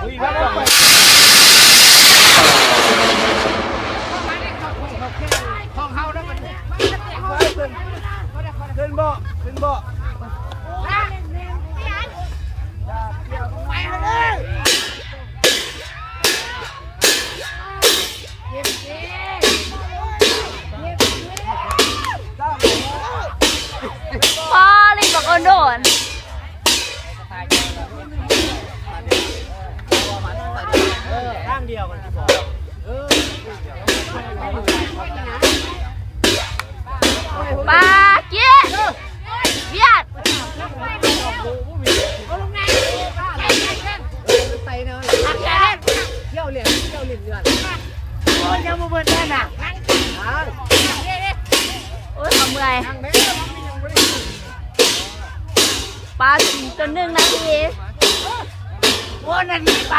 ของเขาแล้วมันขึ้นบ่ขึ้นบ่พอเลยบอกโดนข้างเดียวกันที่บอกปาเกี้ยเวียดเที่ยวเหรียญเดือนโอ้ยยังมาเบิดแน่น่ะโอ้ยขอเมื่อยปลาตัวหนึ่งนาทีโอ้นาทีไป